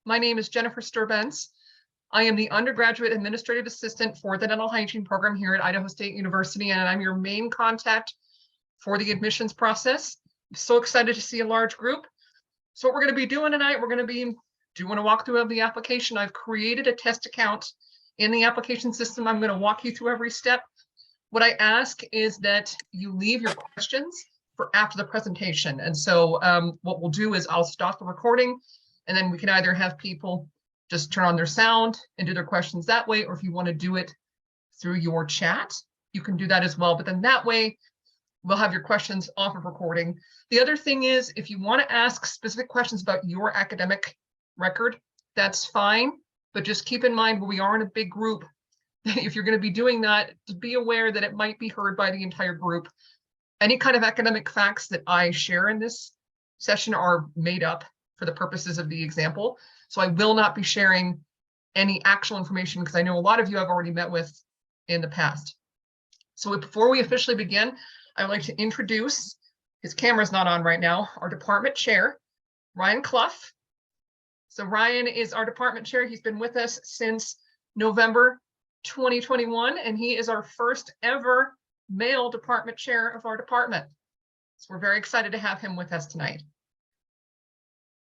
My name is Jennifer Sturbens. I am the undergraduate administrative assistant for the dental hygiene program here at Idaho State University, and I'm your main contact for the admissions process. I'm so excited to see a large group. So what we're going to be doing tonight, we're going to be doing a walkthrough of the application. I've created a test account in the application system. I'm going to walk you through every step. What I ask is that you leave your questions for after the presentation. And so what we'll do is I'll stop the recording, and then we can either have people just turn on their sound and do their questions that way, or if you want to do it through your chat, you can do that as well. But then that way, we'll have your questions off of recording. The other thing is, if you want to ask specific questions about your academic record, that's fine. But just keep in mind, when we are in a big group, if you're going to be doing that, to be aware that it might be heard by the entire group. Any kind of academic facts that I share in this session are made up for the purposes of the example. So I will not be sharing any actual information because I know a lot of you I've already met with in the past. So before we officially begin, I would like to introduce, his camera's not on right now, our department chair, Ryan Clough. So Ryan is our department chair. He's been with us since November 2021, and he is our first ever male department chair of our department. So we're very excited to have him with us tonight.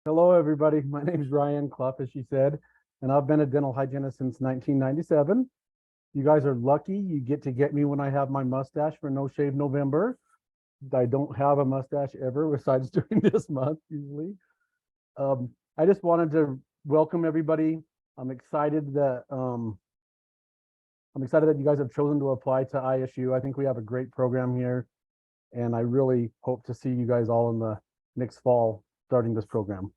Hello, everybody. My name is Ryan Clough, as she said, and I've been a dental hygienist since 1997. You guys are lucky you get me when I have my mustache for No Shave November. I don't have a mustache ever besides during this month usually. I just wanted to welcome everybody. I'm excited that you guys have chosen to apply to ISU. I think we have a great program here, and I really hope to see you guys all in the next fall starting this program.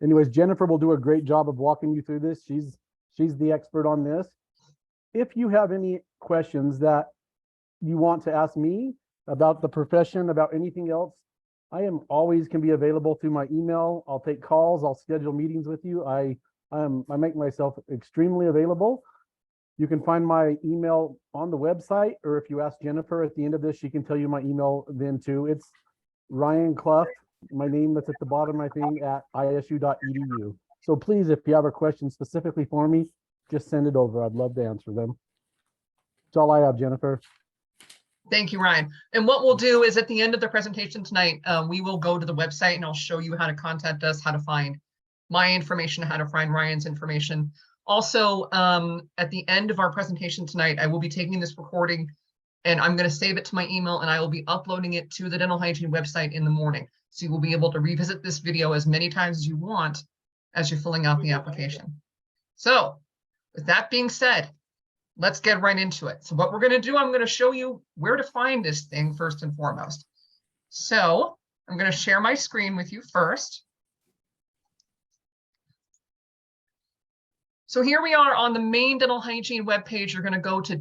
Anyways, Jennifer will do a great job of walking you through this. She's the expert on this. If you have any questions that you want to ask me about the profession, about anything else, I am always can be available through my email. I'll take calls, I'll schedule meetings with you. I make myself extremely available. You can find my email on the website, or if you ask Jennifer at the end of this, she can tell you my email then too. It's Ryan Clough, my name that's at the bottom, I think, at isu.edu. So please, if you have a question specifically for me, just send it over. I'd love to answer them. That's all I have, Jennifer. Thank you, Ryan. And what we'll do is at the end of the presentation tonight, we will go to the website and I'll show you how to contact us, how to find my information, how to find Ryan's information. Also, at the end of our presentation tonight, I will be taking this recording and I'm going to save it to my email, and I will be uploading it to the dental hygiene website in the morning. So you will be able to revisit this video as many times as you want as you're filling out the application. So with that being said, let's get right into it. So what we're going to do, I'm going to show you where to find this thing first and foremost. So I'm going to share my screen with you first. So here we are on the main dental hygiene webpage. You're going to go to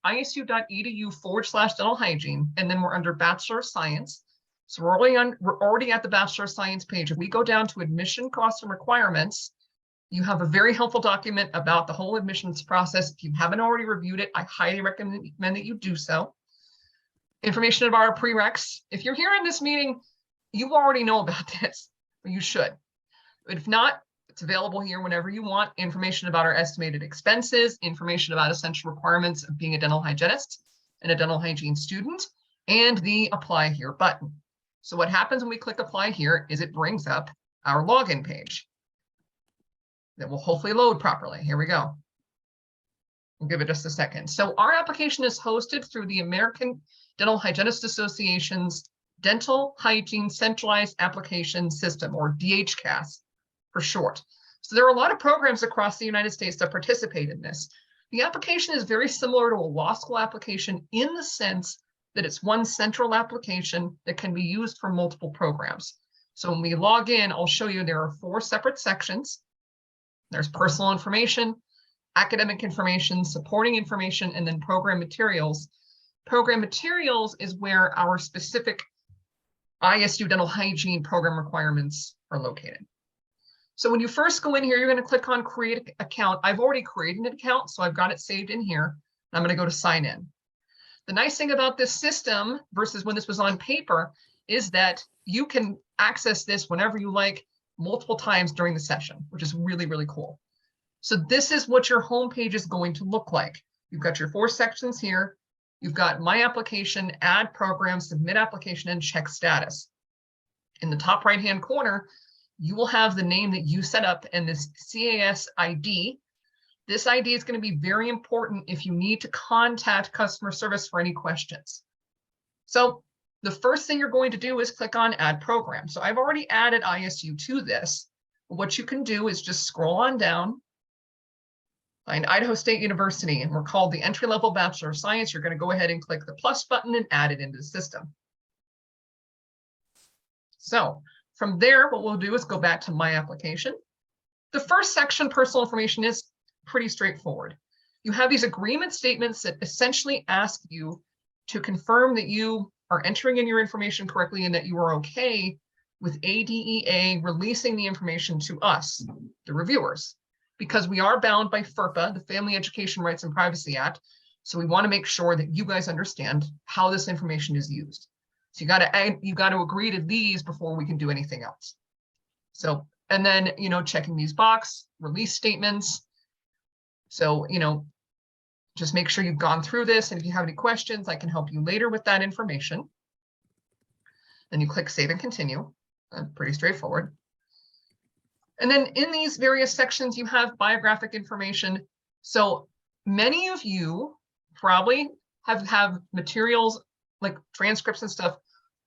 isu.edu/dental hygiene, and then we're under Bachelor of Science. So we're already at the Bachelor of Science page. If we go down to admission costs and requirements, you have a very helpful document about the whole admissions process. If you haven't already reviewed it, I highly recommend that you do so. Information about our prereqs. If you're here in this meeting, you already know about this, or you should. But if not, it's available here whenever you want. Information about our estimated expenses, information about essential requirements of being a dental hygienist and a dental hygiene student, and the Apply Here button. So what happens when we click Apply Here is it brings up our login page that will hopefully load properly. Here we go. We'll give it just a second. So our application is hosted through the American Dental Hygienist Association's Dental Hygiene Centralized Application System, or DHCAS for short. So there are a lot of programs across the United States that participate in this. The application is very similar to a law school application in the sense that it's one central application that can be used for multiple programs. So when we log in, I'll show you there are 4 separate sections. There's personal information, academic information, supporting information, and then program materials. Program materials is where our specific ISU dental hygiene program requirements are located. So when you first go in here, you're going to click on create account. I've already created an account, so I've got it saved in here. I'm going to go to sign in. The nice thing about this system versus when this was on paper is that you can access this whenever you like, multiple times during the session, which is really, really cool. So this is what your homepage is going to look like. You've got your 4 sections here. You've got My Application, Add Program, Submit Application, and Check Status. In the top right-hand corner, you will have the name that you set up and this CAS ID. This ID is going to be very important if you need to contact customer service for any questions. So the first thing you're going to do is click on Add Program. So I've already added ISU to this. What you can do is just scroll on down, find Idaho State University, and we're called the entry-level Bachelor of Science. You're going to go ahead and click the plus button and add it into the system. So from there, what we'll do is go back to My Application. The first section, personal information, is pretty straightforward. You have these agreement statements that essentially ask you to confirm that you are entering in your information correctly and that you are okay with ADEA releasing the information to us, the reviewers, because we are bound by FERPA, the Family Education Rights and Privacy Act. So we want to make sure that you guys understand how this information is used. So you got to agree to these before we can do anything else. So, and then, checking these box, release statements. So, just make sure you've gone through this. And if you have any questions, I can help you later with that information. Then you click Save and Continue. Pretty straightforward. And then in these various sections, you have biographic information. So many of you probably have materials like transcripts and stuff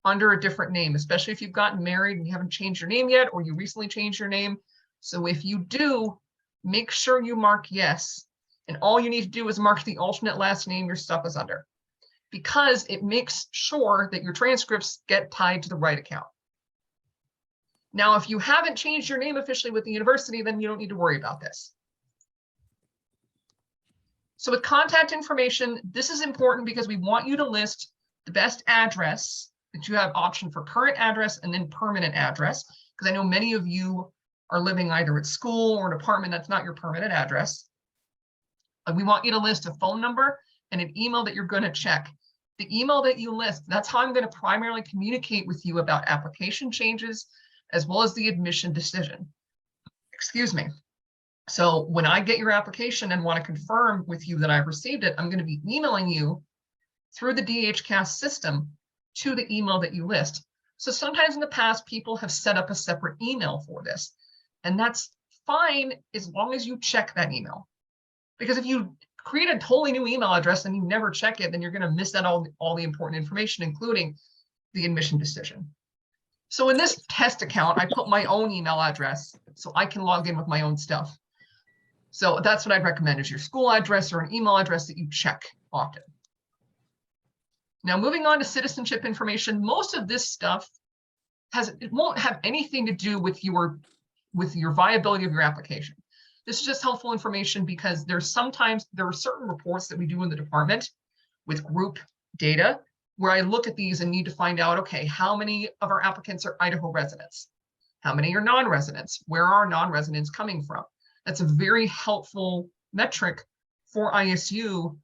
under a different name, especially if you've gotten married and you haven't changed your name yet, or you recently changed your name. So if you do, make sure you mark yes. And all you need to do is mark the alternate last name your stuff is under, because it makes sure that your transcripts get tied to the right account. Now, if you haven't changed your name officially with the university, then you don't need to worry about this. So with contact information, this is important because we want you to list the best address that you have option for current address and then permanent address, because I know many of you are living either at school or an apartment that's not your permanent address. And we want you to list a phone number and an email that you're going to check. The email that you list, that's how I'm going to primarily communicate with you about application changes, as well as the admission decision. Excuse me. So when I get your application and want to confirm with you that I've received it, I'm going to be emailing you through the DHCast system to the email that you list. So sometimes in the past, people have set up a separate email for this, and that's fine as long as you check that email. Because if you create a totally new email address and you never check it, then you're going to miss out all the important information, including the admission decision. So in this test account, I put my own email address so I can log in with my own stuff. So that's what I'd recommend, is your school address or an email address that you check often. Now, moving on to citizenship information, most of this stuff it won't have anything to do with your viability of your application. This is just helpful information because there are certain reports that we do in the department with group data where I look at these and need to find out, okay, how many of our applicants are Idaho residents? How many are non-residents? Where are non-residents coming from? That's a very helpful metric for ISU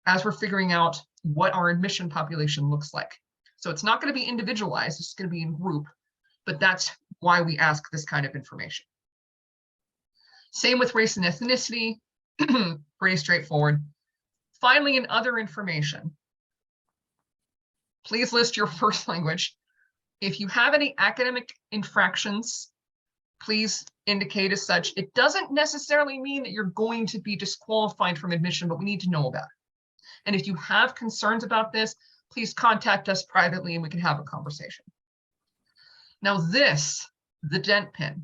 as we're figuring out what our admission population looks like. So it's not going to be individualized, it's going to be in group, but that's why we ask this kind of information. Same with race and ethnicity, pretty straightforward. Finally, in other information, please list your first language. If you have any academic infractions, please indicate as such. It doesn't necessarily mean that you're going to be disqualified from admission, but we need to know about it. And if you have concerns about this, please contact us privately and we can have a conversation. Now the dent pin.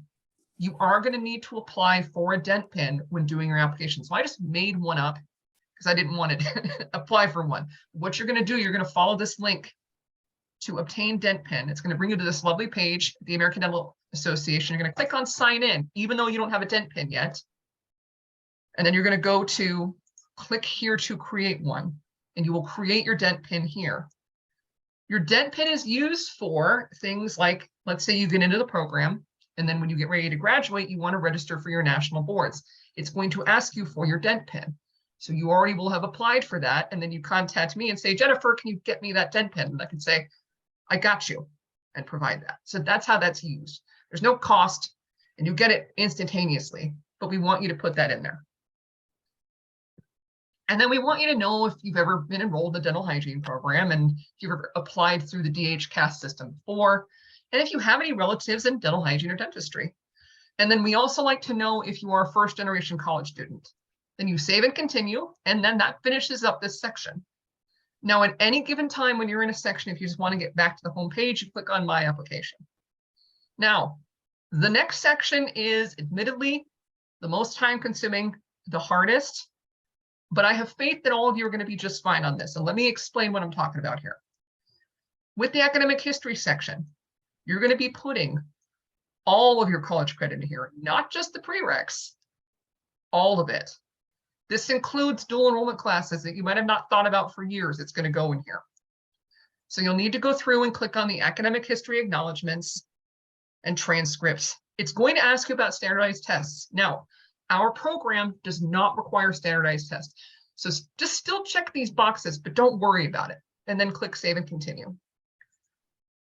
You are going to need to apply for a dent pin when doing your application. So I just made one up because I didn't want to apply for one. What you're going to do, you're going to follow this link to obtain dent pin. It's going to bring you to this lovely page, the American Dental Association. You're going to click on sign in, even though you don't have a dent pin yet. And then you're going to go to click here to create one, and you will create your dent pin here. Your dent pin is used for things like, let's say you get into the program, and then when you get ready to graduate, you want to register for your national boards. It's going to ask you for your dent pin. So you already will have applied for that. And then you contact me and say, Jennifer, can you get me that dent pin? And I can say, I got you. and provide that. So that's how that's used. There's no cost and you get it instantaneously, but we want you to put that in there. And then we want you to know if you've ever been enrolled in the dental hygiene program and if you've ever applied through the DHCAS system before, and if you have any relatives in dental hygiene or dentistry. And then we also like to know if you are a first generation college student. Then you save and continue, and then that finishes up this section. Now, at any given time when you're in a section, if you just want to get back to the home page, you click on My Application. Now, the next section is admittedly the most time consuming, the hardest, but I have faith that all of you are going to be just fine on this. And let me explain what I'm talking about here. With the academic history section, you're going to be putting all of your college credit in here, not just the prereqs, all of it. This includes dual enrollment classes that you might have not thought about for years. It's going to go in here. So you'll need to go through and click on the academic history acknowledgements and transcripts. It's going to ask you about standardized tests. Now, our program does not require standardized tests. So just still check these boxes, but don't worry about it. And then click Save and Continue.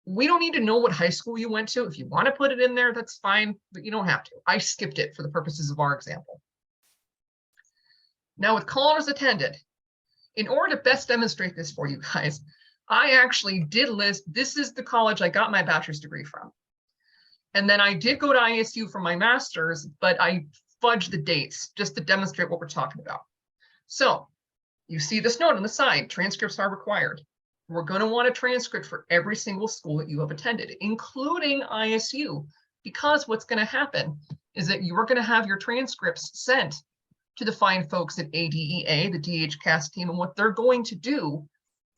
We don't need to know what high school you went to. If you want to put it in there, that's fine, but you don't have to. I skipped it for the purposes of our example. Now with call-ins attended, in order to best demonstrate this for you guys, I actually did list, this is the college I got my bachelor's degree from. And then I did go to ISU for my master's, but I fudged the dates just to demonstrate what we're talking about. So you see this note on the side, transcripts are required. We're going to want a transcript for every single school that you have attended, including ISU, because what's going to happen is that you are going to have your transcripts sent to the fine folks at ADEA, the DHCAS team, and what they're going to do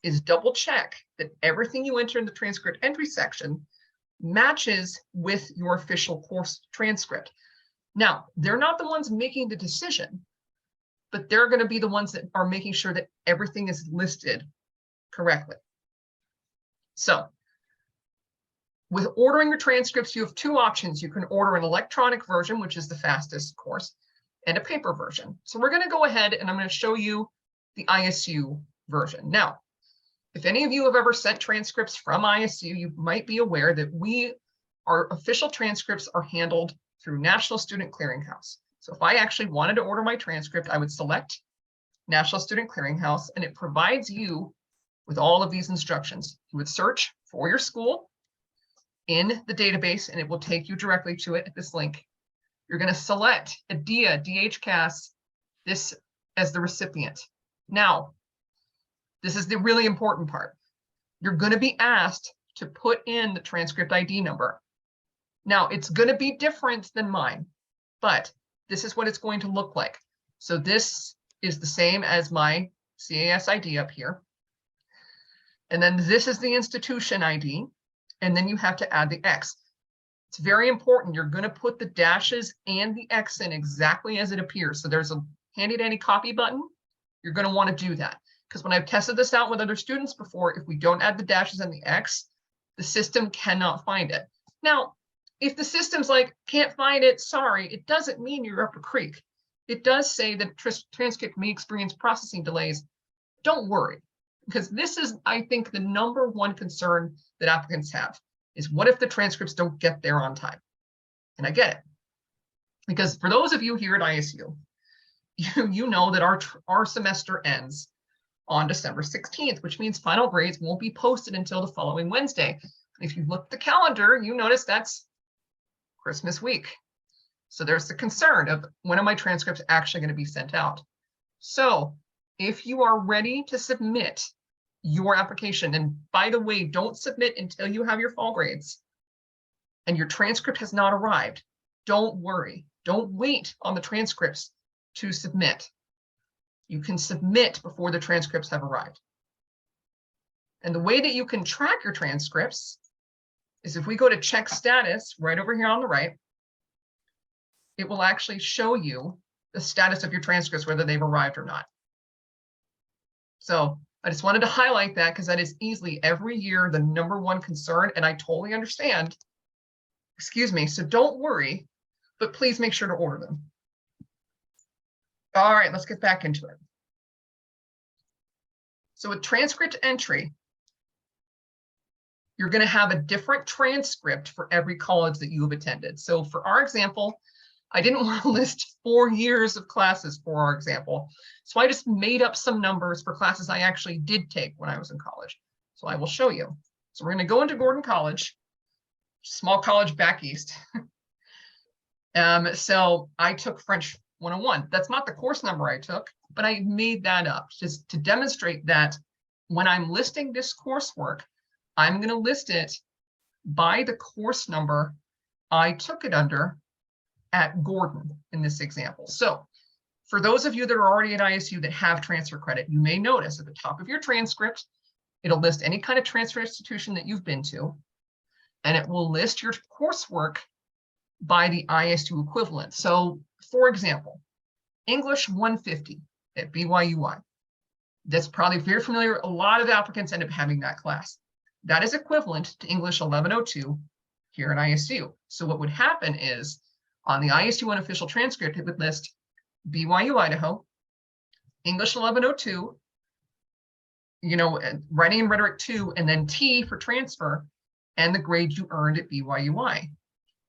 is double check that everything you enter in the transcript entry section matches with your official course transcript. Now, they're not the ones making the decision, but they're going to be the ones that are making sure that everything is listed correctly. So with ordering your transcripts, you have two options. You can order an electronic version, which is the fastest, of course, and a paper version. So we're going to go ahead and I'm going to show you the ISU version. Now, if any of you have ever sent transcripts from ISU, you might be aware that our official transcripts are handled through National Student Clearinghouse. So if I actually wanted to order my transcript, I would select National Student Clearinghouse, and it provides you with all of these instructions. You would search for your school in the database, and it will take you directly to it at this link. You're going to select IDEA, DHCAS, this as the recipient. Now, this is the really important part. You're going to be asked to put in the transcript ID number. Now, it's going to be different than mine, but this is what it's going to look like. So this is the same as my CAS ID up here. And then this is the institution ID. And then you have to add the X. It's very important. You're going to put the dashes and the X in exactly as it appears. So there's a handy dandy copy button. You're going to want to do that. Because when I've tested this out with other students before, if we don't add the dashes and the X, the system cannot find it. Now, if the system's like, can't find it, sorry, it doesn't mean you're up a creek. It does say that transcript may experience processing delays. Don't worry, because this is, I think, the #1 concern that applicants have is what if the transcripts don't get there on time? And I get it. Because for those of you here at ISU, you know that our semester ends on December 16th, which means final grades won't be posted until the following Wednesday. If you look at the calendar, you notice that's Christmas week. So there's the concern of when are my transcripts actually going to be sent out? So if you are ready to submit your application, and by the way, don't submit until you have your fall grades and your transcript has not arrived, don't worry. Don't wait on the transcripts to submit. You can submit before the transcripts have arrived. And the way that you can track your transcripts is if we go to check status right over here on the right, it will actually show you the status of your transcripts, whether they've arrived or not. So I just wanted to highlight that because that is easily every year the #1 concern, and I totally understand. Excuse me, so don't worry, but please make sure to order them. All right, let's get back into it. So with transcript entry, you're going to have a different transcript for every college that you have attended. So for our example, I didn't want to list 4 years of classes for our example. So I just made up some numbers for classes I actually did take when I was in college. So I will show you. So we're going to go into Gordon College, small college back east. So I took French 101. That's not the course number I took, but I made that up just to demonstrate that when I'm listing this coursework, I'm going to list it by the course number I took it under at Gordon in this example. So for those of you that are already at ISU that have transfer credit, you may notice at the top of your transcript, it'll list any kind of transfer institution that you've been to, and it will list your coursework by the ISU equivalent. So for example, English 150 at BYUI. That's probably very familiar. A lot of applicants end up having that class. That is equivalent to English 1102 here at ISU. So what would happen is on the ISU unofficial transcript, it would list BYU Idaho, English 1102, writing and rhetoric 2, and then T for transfer, and the grade you earned at BYUI,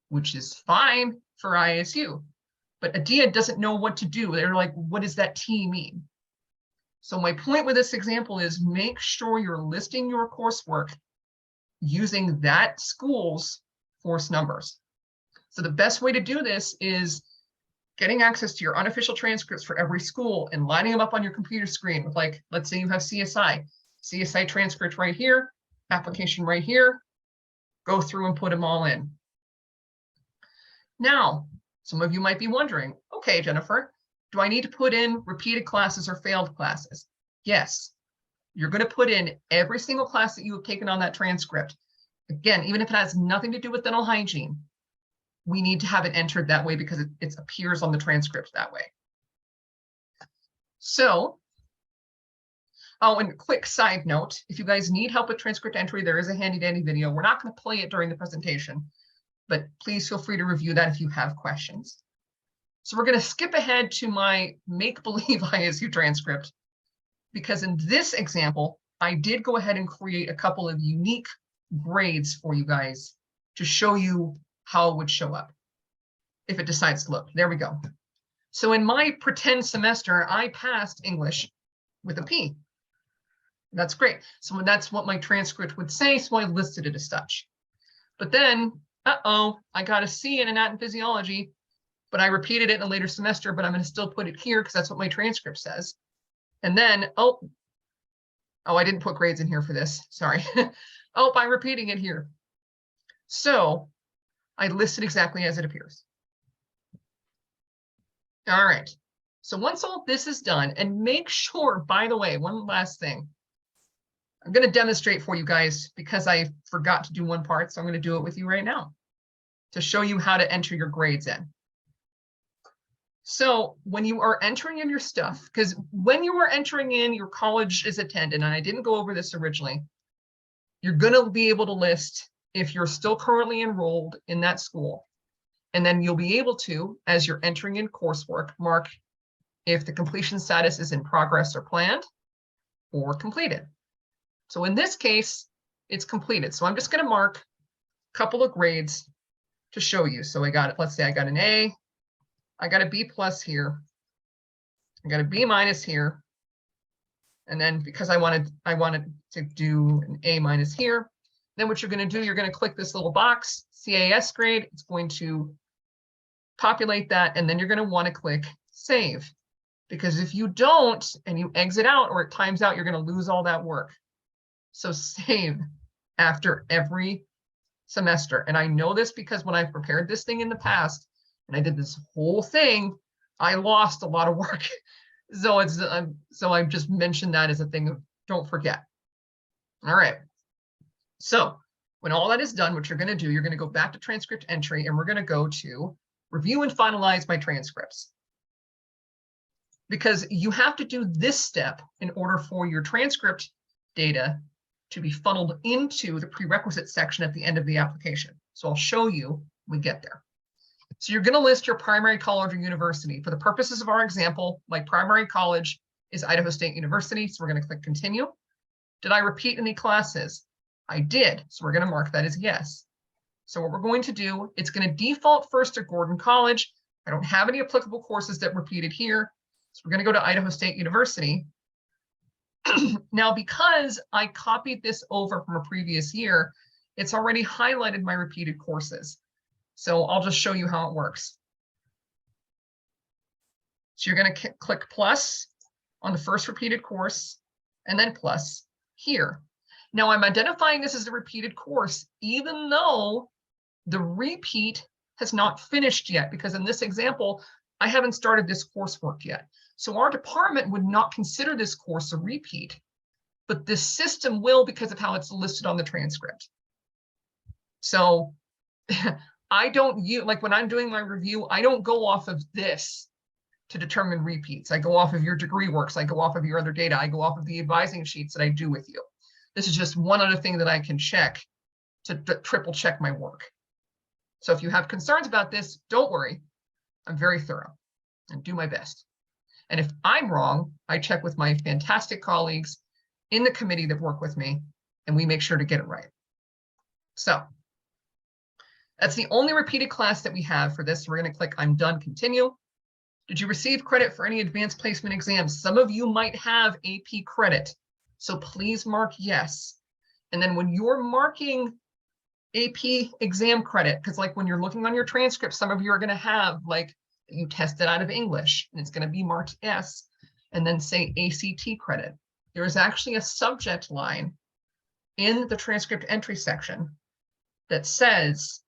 which is fine for ISU. But ADIA doesn't know what to do. They're like, what does that T mean? So my point with this example is make sure you're listing your coursework using that school's course numbers. So the best way to do this is getting access to your unofficial transcripts for every school and lining them up on your computer screen with, like, let's say you have CSI transcript right here, application right here, go through and put them all in. Now, some of you might be wondering, okay, Jennifer, do I need to put in repeated classes or failed classes? Yes, you're going to put in every single class that you have taken on that transcript. Again, even if it has nothing to do with dental hygiene, we need to have it entered that way because it appears on the transcript that way. So, oh, and quick side note, if you guys need help with transcript entry, there is a handy dandy video. We're not going to play it during the presentation, but please feel free to review that if you have questions. So we're going to skip ahead to my make-believe ISU transcript, because in this example, I did go ahead and create a couple of unique grades for you guys to show you how it would show up if it decides to look. There we go. So in my pretend semester, I passed English with a P. That's great. So that's what my transcript would say, so I listed it as such. But then, I got a C in anatomy and physiology, but I repeated it in a later semester, but I'm going to still put it here because that's what my transcript says. And then, I didn't put grades in here for this. Sorry. I'm repeating it here. So I listed exactly as it appears. All right. So once all this is done, and make sure, by the way, one last thing. I'm going to demonstrate for you guys because I forgot to do one part, so I'm going to do it with you right now to show you how to enter your grades in. So when you are entering in your stuff, because when you are entering in your college is attended, and I didn't go over this originally, you're going to be able to list if you're still currently enrolled in that school. And then you'll be able to, as you're entering in coursework, mark if the completion status is in progress or planned or completed. So in this case, it's completed. So I'm just going to mark a couple of grades to show you. So I got it. Let's say I got an A, I got a B+ here, I got a B- here, and then because I wanted to do an A- here, then what you're going to do, you're going to click this little box, CAS grade. It's going to populate that, and then you're going to want to click save, because if you don't and you exit out or it times out, you're going to lose all that work. So save after every semester. And I know this because when I prepared this thing in the past and I did this whole thing, I lost a lot of work. So I just mentioned that as a thing of don't forget. All right. So when all that is done, what you're going to do, you're going to go back to transcript entry, and we're going to go to review and finalize my transcripts. Because you have to do this step in order for your transcript data to be funneled into the prerequisite section at the end of the application. So I'll show you when we get there. So you're going to list your primary college or university. For the purposes of our example, my primary college is Idaho State University. So we're going to click continue. Did I repeat any classes? I did. So we're going to mark that as yes. So what we're going to do, it's going to default first to Gordon College. I don't have any applicable courses that repeated here. So we're going to go to Idaho State University. Now, because I copied this over from a previous year, it's already highlighted my repeated courses. So I'll just show you how it works. So you're going to click plus on the first repeated course and then plus here. Now I'm identifying this as a repeated course, even though the repeat has not finished yet, because in this example, I haven't started this coursework yet. So our department would not consider this course a repeat, but this system will because of how it's listed on the transcript. So I don't use, like when I'm doing my review, I don't go off of this to determine repeats. I go off of your degree works. I go off of your other data. I go off of the advising sheets that I do with you. This is just one other thing that I can check to triple check my work. So if you have concerns about this, don't worry. I'm very thorough and do my best. And if I'm wrong, I check with my fantastic colleagues in the committee that work with me, and we make sure to get it right. So that's the only repeated class that we have for this. We're going to click I'm done, continue. Did you receive credit for any advanced placement exams? Some of you might have AP credit, so please mark yes. And then when you're marking AP exam credit, because like when you're looking on your transcript, some of you are going to have like you tested out of English and it's going to be marked S and then say ACT credit. There is actually a subject line in the transcript entry section that says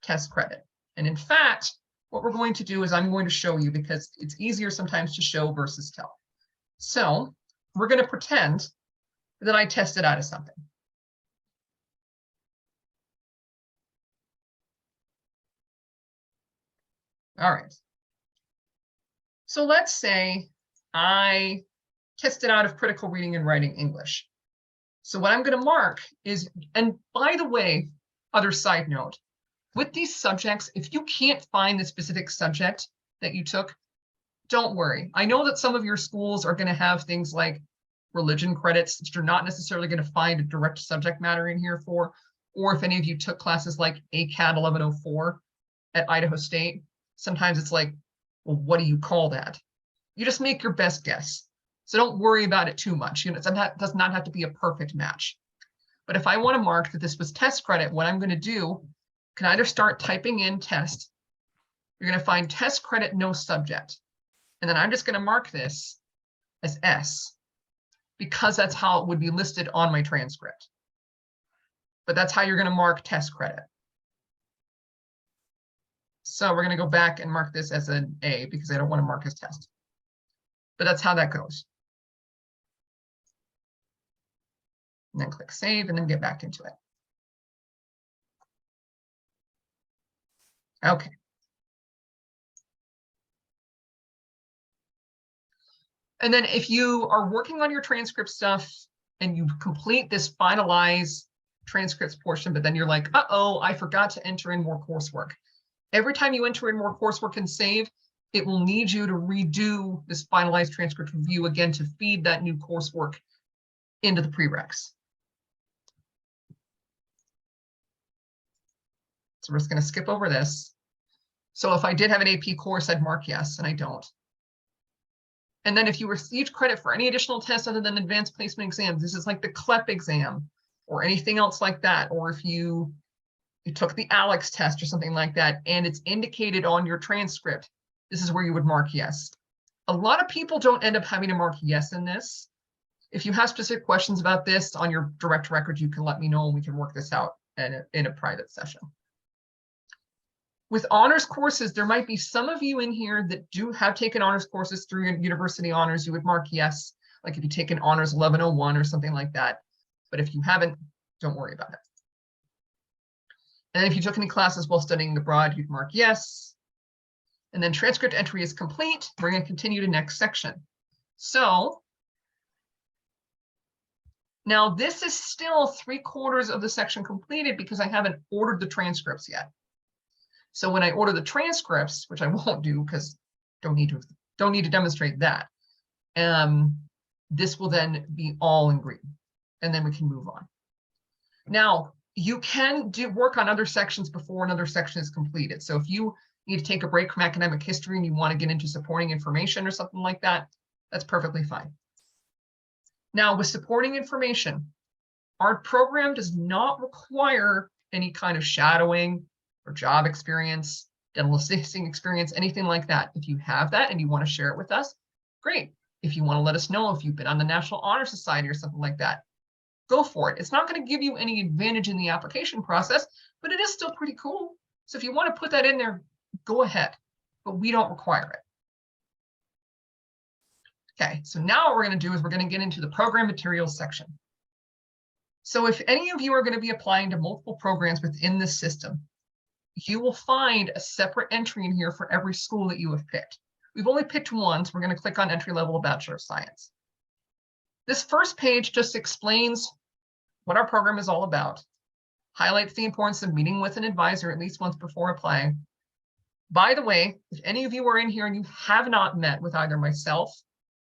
test credit. And in fact, what we're going to do is I'm going to show you because it's easier sometimes to show versus tell. So we're going to pretend that I tested out of something. All right. So let's say I tested out of critical reading and writing English. So what I'm going to mark is, and by the way, other side note, with these subjects, if you can't find the specific subject that you took, don't worry. I know that some of your schools are going to have things like religion credits that you're not necessarily going to find a direct subject matter in here for, or if any of you took classes like ACAD 1104 at Idaho State, sometimes it's like, well, what do you call that? You just make your best guess. So don't worry about it too much. You know, it does not have to be a perfect match. But if I want to mark that this was test credit, what I'm going to do, can either start typing in test. You're going to find test credit, no subject. And then I'm just going to mark this as S because that's how it would be listed on my transcript. But that's how you're going to mark test credit. So we're going to go back and mark this as an A because I don't want to mark as test. But that's how that goes. And then click save and then get back into it. Okay. And then if you are working on your transcript stuff and you complete this finalize transcripts portion, but then you're like, uh-oh, I forgot to enter in more coursework. Every time you enter in more coursework and save, it will need you to redo this finalized transcript review again to feed that new coursework into the prereqs. So we're just going to skip over this. So if I did have an AP course, I'd mark yes, and I don't. And then if you received credit for any additional tests other than advanced placement exams, this is like the CLEP exam or anything else like that. Or if you took the ALEX test or something like that, and it's indicated on your transcript, this is where you would mark yes. A lot of people don't end up having to mark yes in this. If you have specific questions about this on your direct record, you can let me know and we can work this out in a private session. With honors courses, there might be some of you in here that do have taken honors courses through your university honors. You would mark yes, like if you take an honors 1101 or something like that. But if you haven't, don't worry about it. And then if you took any classes while studying abroad, you'd mark yes. And then transcript entry is complete. We're going to continue to next section. So now this is still 3/4 of the section completed because I haven't ordered the transcripts yet. So when I order the transcripts, which I won't do because don't need to demonstrate that, this will then be all in green, and then we can move on. Now, you can do work on other sections before another section is completed. So if you need to take a break from academic history and you want to get into supporting information or something like that, that's perfectly fine. Now, with supporting information, our program does not require any kind of shadowing or job experience, dental assisting experience, anything like that. If you have that and you want to share it with us, great. If you want to let us know if you've been on the National Honor Society or something like that, go for it. It's not going to give you any advantage in the application process, but it is still pretty cool. So if you want to put that in there, go ahead, but we don't require it. Okay, so now what we're going to do is we're going to get into the program materials section. So if any of you are going to be applying to multiple programs within this system, you will find a separate entry in here for every school that you have picked. We've only picked one, so we're going to click on entry level Bachelor of Science. This first page just explains what our program is all about, highlights the importance of meeting with an advisor at least once before applying. By the way, if any of you are in here and you have not met with either myself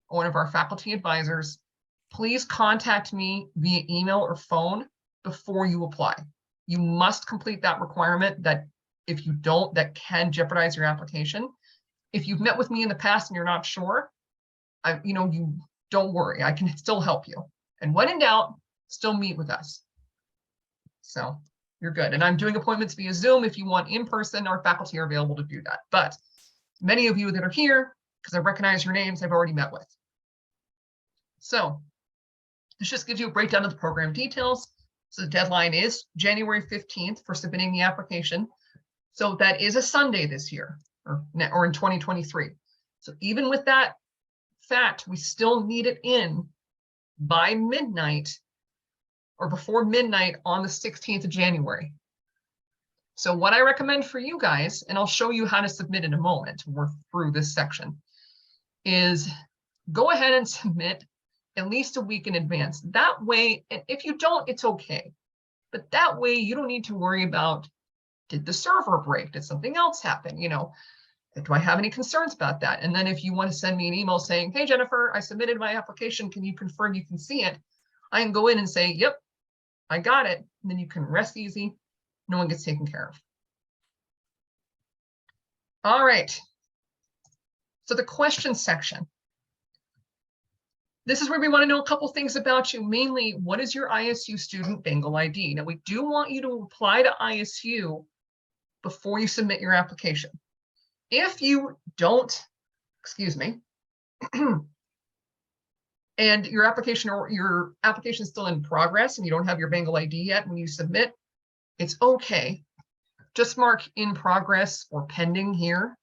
or one of our faculty advisors, please contact me via email or phone before you apply. You must complete that requirement. That if you don't, that can jeopardize your application. If you've met with me in the past and you're not sure, you don't worry, I can still help you. And when in doubt, still meet with us. So you're good. And I'm doing appointments via Zoom. If you want in person, our faculty are available to do that. But many of you that are here, because I recognize your names, I've already met with. So this just gives you a breakdown of the program details. So the deadline is January 15th for submitting the application. So that is a Sunday this year, or in 2023. So even with that fact, we still need it in by midnight or before midnight on the 16th of January. So what I recommend for you guys, and I'll show you how to submit in a moment, we're through this section, is go ahead and submit at least a week in advance. That way, and if you don't, it's okay. But that way you don't need to worry about, did the server break? Did something else happen? Do I have any concerns about that? And then if you want to send me an email saying, hey, Jennifer, I submitted my application. Can you confirm you can see it? I can go in and say, yep, I got it. And then you can rest easy. No one gets taken care of. All right. So the question section. This is where we want to know a couple things about you. Mainly, what is your ISU student Bengal ID? Now, we do want you to apply to ISU before you submit your application. If you don't, excuse me, and your application is still in progress and you don't have your Bengal ID yet when you submit, it's okay. Just mark in progress or pending here.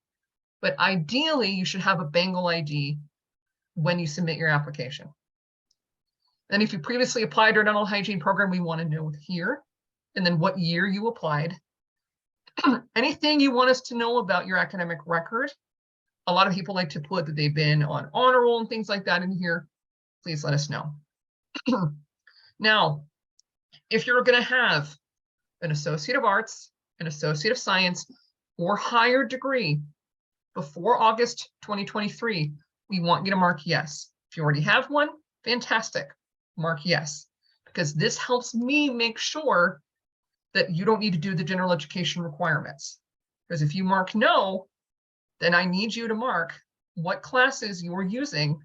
But ideally, you should have a Bengal ID when you submit your application. And if you previously applied to our dental hygiene program, we want to know here, and then what year you applied. Anything you want us to know about your academic record. A lot of people like to put that they've been on honor roll and things like that in here. Please let us know. Now, if you're going to have an Associate of Arts, an Associate of Science, or higher degree before August 2023, we want you to mark yes. If you already have one, fantastic. Mark yes, because this helps me make sure that you don't need to do the general education requirements. Because if you mark no, then I need you to mark what classes you are using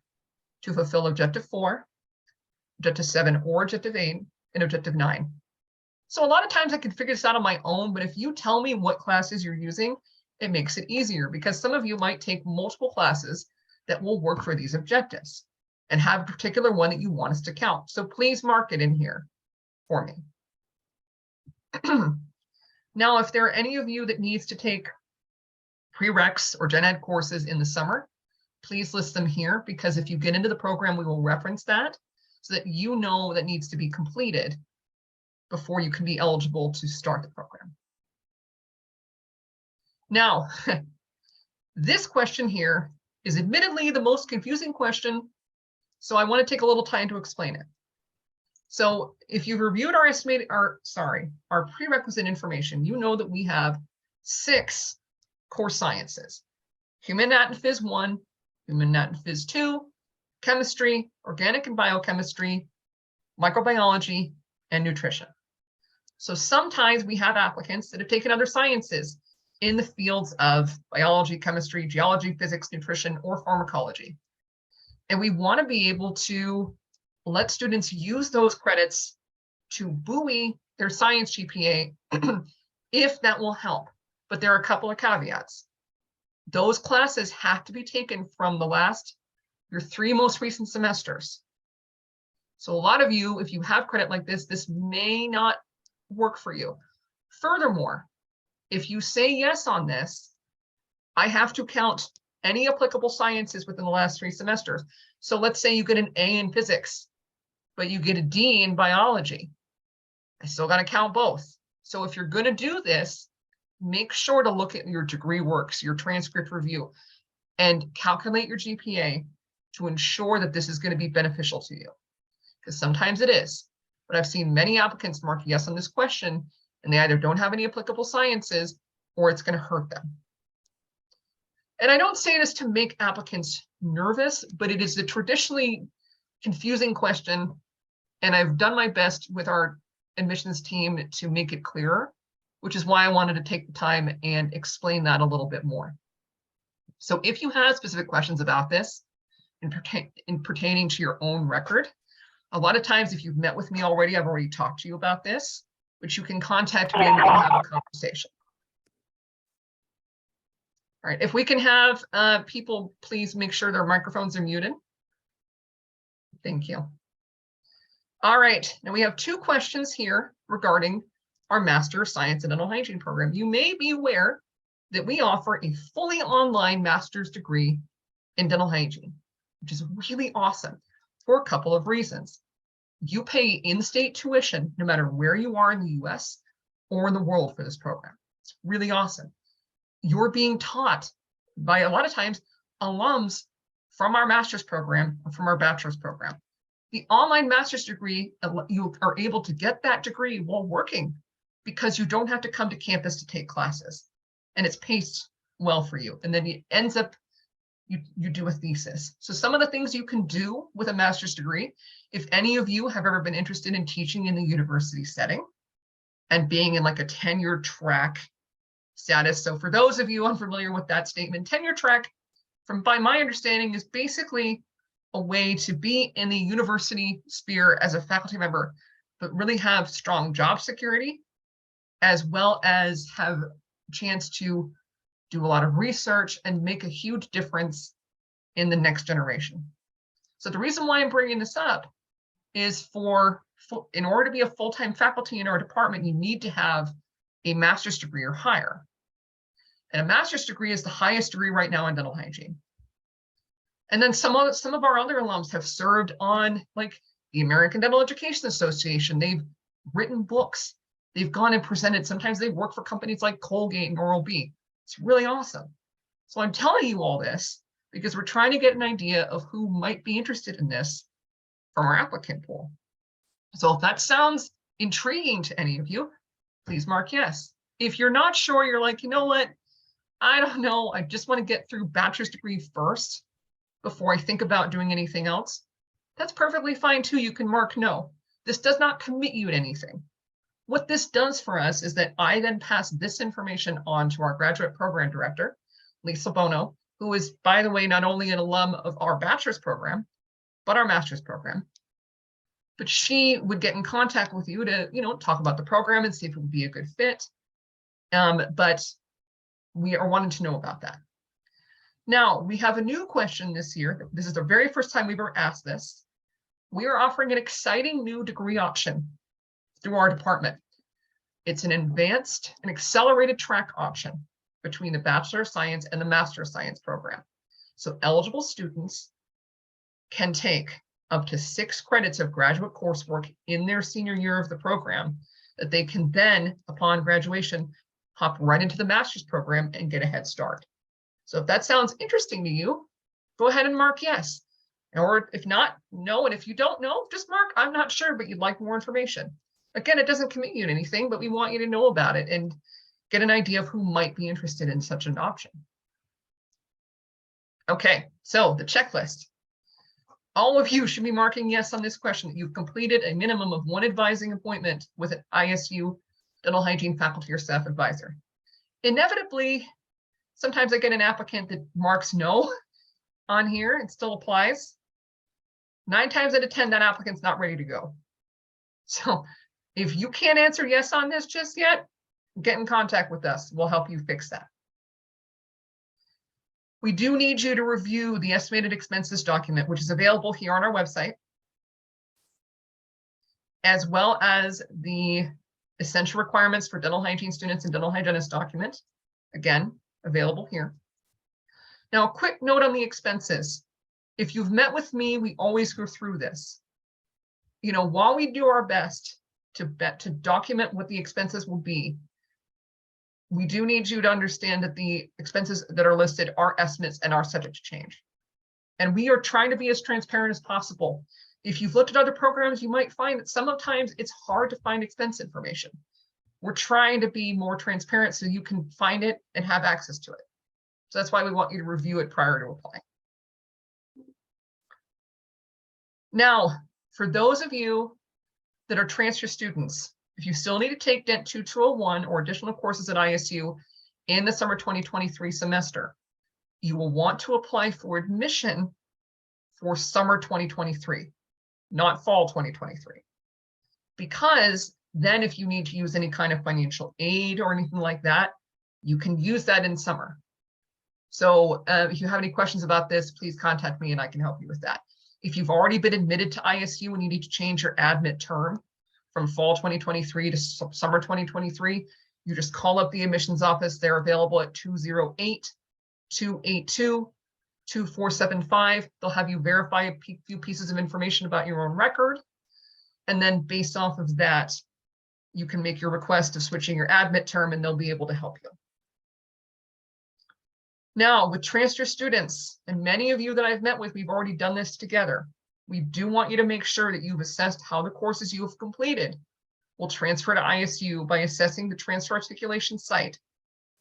to fulfill Objective 4, Objective 7, or Objective 8, and Objective 9. So a lot of times I can figure this out on my own, but if you tell me what classes you're using, it makes it easier, because some of you might take multiple classes that will work for these objectives and have a particular one that you want us to count. So please mark it in here for me. Now, if there are any of you that needs to take prereqs or gen ed courses in the summer, please list them here, because if you get into the program, we will reference that so that you know that needs to be completed before you can be eligible to start the program. Now, this question here is admittedly the most confusing question, so I want to take a little time to explain it. So if you've reviewed our prerequisite information, you know that we have 6 core sciences: Human Nat and Phys 1, Human Nat and Phys 2, Chemistry, Organic and Biochemistry, Microbiology, and Nutrition. So sometimes we have applicants that have taken other sciences in the fields of biology, chemistry, geology, physics, nutrition, or pharmacology. And we want to be able to let students use those credits to buoy their science GPA if that will help. But there are a couple of caveats. Those classes have to be taken from your 3 most recent semesters. So a lot of you, if you have credit like this may not work for you. Furthermore, if you say yes on this, I have to count any applicable sciences within the last 3 semesters. So let's say you get an A in physics, but you get a D in biology. I still got to count both. So if you're going to do this, make sure to look at your degree works, your transcript review, and calculate your GPA to ensure that this is going to be beneficial to you. Because sometimes it is. But I've seen many applicants mark yes on this question, and they either don't have any applicable sciences or it's going to hurt them. And I don't say this to make applicants nervous, but it is a traditionally confusing question. And I've done my best with our admissions team to make it clearer, which is why I wanted to take the time and explain that a little bit more. So if you have specific questions about this in pertaining to your own record, a lot of times if you've met with me already, I've already talked to you about this, but you can contact me and we can have a conversation. All right, if we can have people please make sure their microphones are muted. Thank you. All right, now we have 2 questions here regarding our Master of Science in Dental Hygiene program. You may be aware that we offer a fully online master's degree in dental hygiene, which is really awesome for a couple of reasons. You pay in-state tuition no matter where you are in the US or in the world for this program. It's really awesome. You're being taught by a lot of times alums from our master's program or from our bachelor's program. The online master's degree, you are able to get that degree while working because you don't have to come to campus to take classes, and it's paced well for you. And then it ends up, you do a thesis. So some of the things you can do with a master's degree, if any of you have ever been interested in teaching in the university setting and being in like a tenure track status. So for those of you unfamiliar with that statement, tenure track, by my understanding, is basically a way to be in the university sphere as a faculty member, but really have strong job security, as well as have a chance to do a lot of research and make a huge difference in the next generation. So the reason why I'm bringing this up is in order to be a full-time faculty in our department, you need to have a master's degree or higher. And a master's degree is the highest degree right now in dental hygiene. And then some of our other alums have served on like the American Dental Education Association. They've written books. They've gone and presented. Sometimes they work for companies like Colgate and Oral-B. It's really awesome. So I'm telling you all this because we're trying to get an idea of who might be interested in this from our applicant pool. So if that sounds intriguing to any of you, please mark yes. If you're not sure, you're like, you know what? I don't know. I just want to get through bachelor's degree first before I think about doing anything else. That's perfectly fine too. You can mark no. This does not commit you to anything. What this does for us is that I then pass this information on to our graduate program director, Lisa Bono, who is, by the way, not only an alum of our bachelor's program, but our master's program. But she would get in contact with you to, talk about the program and see if it would be a good fit. But we are wanting to know about that. Now, we have a new question this year. This is the very first time we've ever asked this. We are offering an exciting new degree option through our department. It's an advanced and accelerated track option between the Bachelor of Science and the Master of Science program. So eligible students can take up to 6 credits of graduate coursework in their senior year of the program that they can then, upon graduation, hop right into the master's program and get a head start. So if that sounds interesting to you, go ahead and mark yes. Or if not, no. And if you don't know, just mark I'm not sure, but you'd like more information. Again, it doesn't commit you to anything, but we want you to know about it and get an idea of who might be interested in such an option. Okay, so the checklist. All of you should be marking yes on this question that you've completed a minimum of 1 advising appointment with an ISU dental hygiene faculty or staff advisor. Inevitably, sometimes I get an applicant that marks no on here. It still applies. 9 times out of 10, that applicant's not ready to go. So if you can't answer yes on this just yet, get in contact with us. We'll help you fix that. We do need you to review the estimated expenses document, which is available here on our website, as well as the essential requirements for dental hygiene students and dental hygienist document, again, available here. Now, a quick note on the expenses. If you've met with me, we always go through this. You know, while we do our best to document what the expenses will be, we do need you to understand that the expenses that are listed are estimates and are subject to change. And we are trying to be as transparent as possible. If you've looked at other programs, you might find that sometimes it's hard to find expense information. We're trying to be more transparent so you can find it and have access to it. So that's why we want you to review it prior to applying. Now, for those of you that are transfer students, if you still need to take Dent 2-201 or additional courses at ISU in the summer 2023 semester, you will want to apply for admission for summer 2023, not fall 2023. Because then if you need to use any kind of financial aid or anything like that, you can use that in summer. So if you have any questions about this, please contact me and I can help you with that. If you've already been admitted to ISU and you need to change your admit term from fall 2023 to summer 2023, you just call up the admissions office. They're available at 208-282-2475. They'll have you verify a few pieces of information about your own record. And then based off of that, you can make your request of switching your admit term and they'll be able to help you. Now, with transfer students, and many of you that I've met with, we've already done this together. We do want you to make sure that you've assessed how the courses you have completed will transfer to ISU by assessing the transfer articulation site.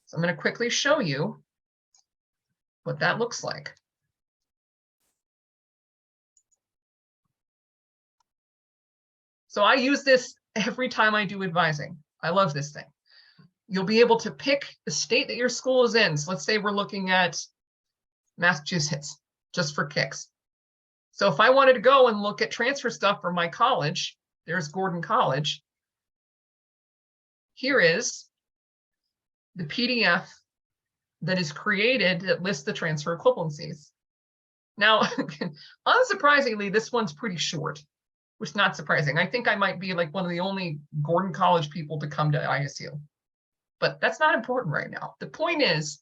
So I'm going to quickly show you what that looks like. So I use this every time I do advising. I love this thing. You'll be able to pick the state that your school is in. So let's say we're looking at Massachusetts, just for kicks. So if I wanted to go and look at transfer stuff for my college, there's Gordon College. Here is the PDF that is created that lists the transfer equivalencies. Now, unsurprisingly, this one's pretty short, which is not surprising. I think I might be like one of the only Gordon College people to come to ISU. But that's not important right now. The point is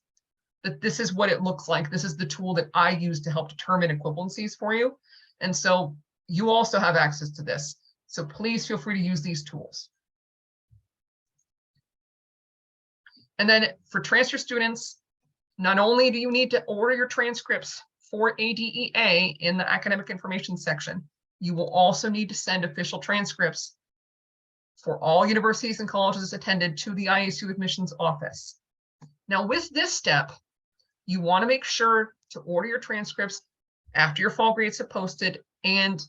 that this is what it looks like. This is the tool that I use to help determine equivalencies for you. And so you also have access to this. So please feel free to use these tools. And then for transfer students, not only do you need to order your transcripts for ADEA in the academic information section, you will also need to send official transcripts for all universities and colleges attended to the ISU admissions office. Now with this step, you want to make sure to order your transcripts after your fall grades have posted, and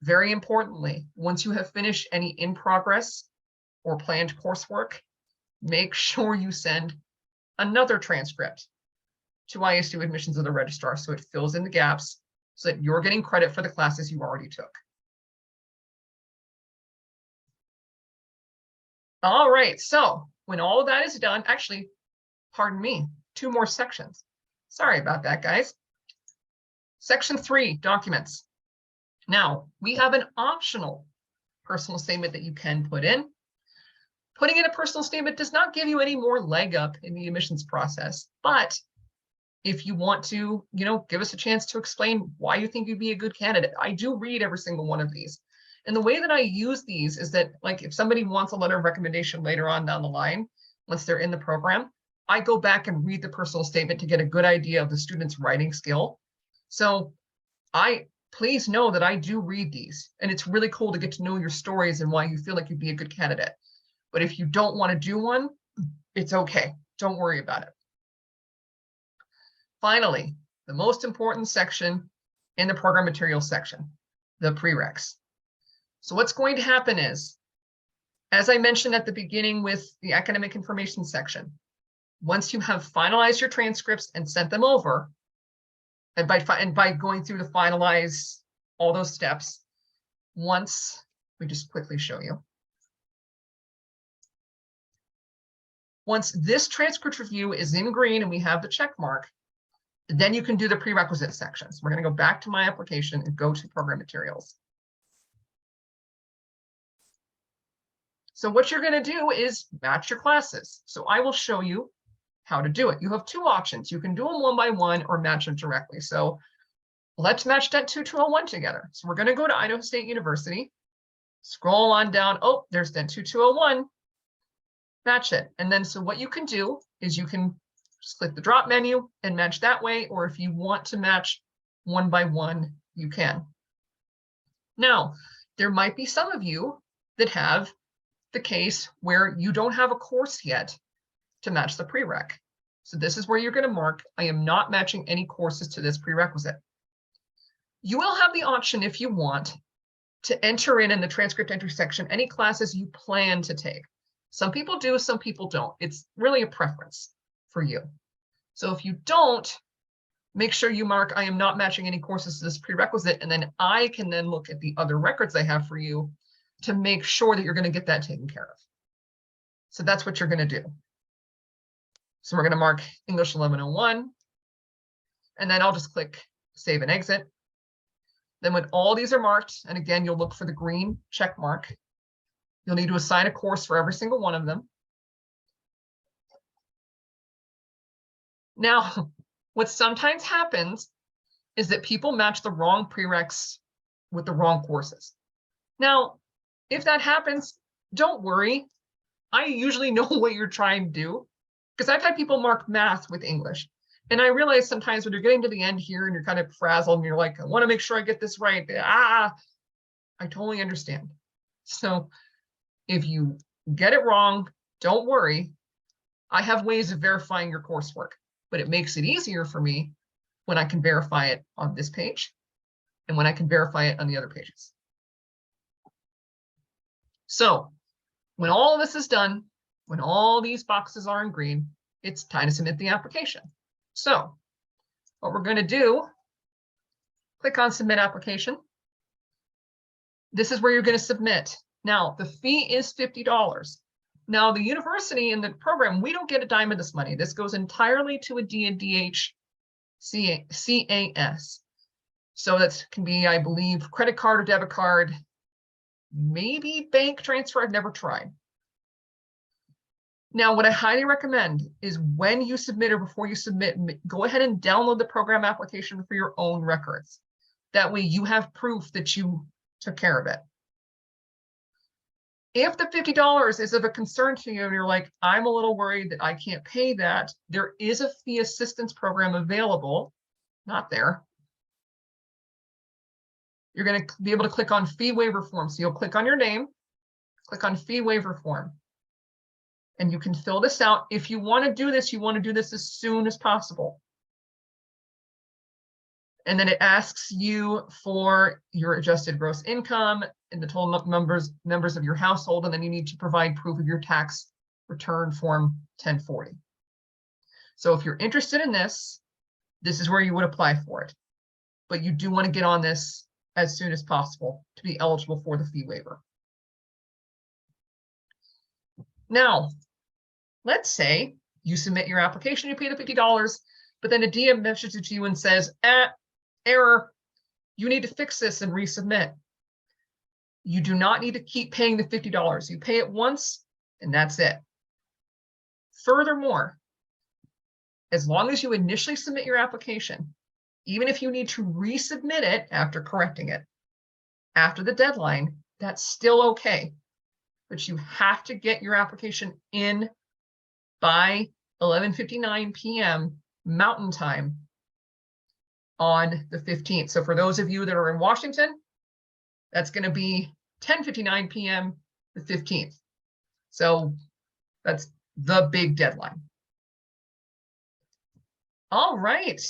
very importantly, once you have finished any in progress or planned coursework, make sure you send another transcript to ISU admissions of the registrar so it fills in the gaps so that you're getting credit for the classes you already took. All right, so when all of that is done, actually, pardon me, 2 more sections. Sorry about that, guys. Section 3, documents. Now, we have an optional personal statement that you can put in. Putting in a personal statement does not give you any more leg up in the admissions process, but if you want to, give us a chance to explain why you think you'd be a good candidate. I do read every single one of these. And the way that I use these is that, like, if somebody wants a letter of recommendation later on down the line, once they're in the program, I go back and read the personal statement to get a good idea of the student's writing skill. So please know that I do read these, and it's really cool to get to know your stories and why you feel like you'd be a good candidate. But if you don't want to do one, it's okay. Don't worry about it. Finally, the most important section in the program materials section, the prereqs. So what's going to happen is As I mentioned at the beginning with the academic information section, once you have finalized your transcripts and sent them over, and by going through to finalize all those steps, once we just quickly show you. Once this transcript review is in green and we have the check mark, then you can do the prerequisite sections. We're going to go back to my application and go to program materials. So what you're going to do is match your classes. So I will show you how to do it. You have two options. You can do them one by one or match them directly. So let's match Dent 2201 together. So we're going to go to Idaho State University, scroll on down. Oh, there's Dent 2201. Match it. And then so what you can do is you can just click the drop menu and match that way. Or if you want to match one by one, you can. Now, there might be some of you that have the case where you don't have a course yet to match the prereq. So this is where you're going to mark, I am not matching any courses to this prerequisite. You will have the option, if you want, to enter in the transcript entry section any classes you plan to take. Some people do, some people don't. It's really a preference for you. So if you don't, make sure you mark, I am not matching any courses to this prerequisite, and then I can then look at the other records I have for you to make sure that you're going to get that taken care of. So that's what you're going to do. So we're going to mark English 1101, and then I'll just click Save and Exit. Then when all these are marked, and again, you'll look for the green check mark, you'll need to assign a course for every single one of them. Now, what sometimes happens is that people match the wrong prereqs with the wrong courses. Now, if that happens, don't worry. I usually know what you're trying to do, because I've had people mark math with English. And I realize sometimes when you're getting to the end here and you're kind of frazzled and you're like, I want to make sure I get this right. I totally understand. So if you get it wrong, don't worry. I have ways of verifying your coursework, but it makes it easier for me when I can verify it on this page and when I can verify it on the other pages. So when all of this is done, when all these boxes are in green, it's time to submit the application. So what we're going to do, click on Submit Application. This is where you're going to submit. Now, the fee is $50. Now, the university and the program, we don't get a dime of this money. This goes entirely to a D&DH CAS. So that can be, I believe, credit card or debit card, maybe bank transfer. I've never tried. Now, what I highly recommend is when you submit or before you submit, go ahead and download the program application for your own records. That way you have proof that you took care of it. If the $50 is of a concern to you and you're like, I'm a little worried that I can't pay that, there is a fee assistance program available, not there. You're going to be able to click on fee waiver form. So you'll click on your name, click on fee waiver form. And you can fill this out. If you want to do this, you want to do this as soon as possible. And then it asks you for your adjusted gross income and the total members of your household. And then you need to provide proof of your tax return form 1040. So if you're interested in this, this is where you would apply for it. But you do want to get on this as soon as possible to be eligible for the fee waiver. Now, let's say you submit your application, you pay the $50, but then a DM messages you and says, error, you need to fix this and resubmit. You do not need to keep paying the $50. You pay it once and that's it. Furthermore, as long as you initially submit your application, even if you need to resubmit it after correcting it, after the deadline, that's still okay. But you have to get your application in by 11:59 p.m. Mountain Time on the 15th. So for those of you that are in Washington, that's going to be 10:59 p.m. the 15th. So that's the big deadline. All right.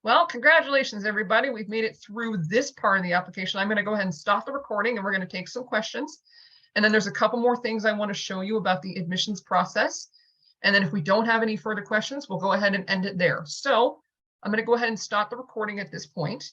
Well, congratulations, everybody. We've made it through this part of the application. I'm going to go ahead and stop the recording and we're going to take some questions. And then there's a couple more things I want to show you about the admissions process. And then if we don't have any further questions, we'll go ahead and end it there. So I'm going to go ahead and stop the recording at this point.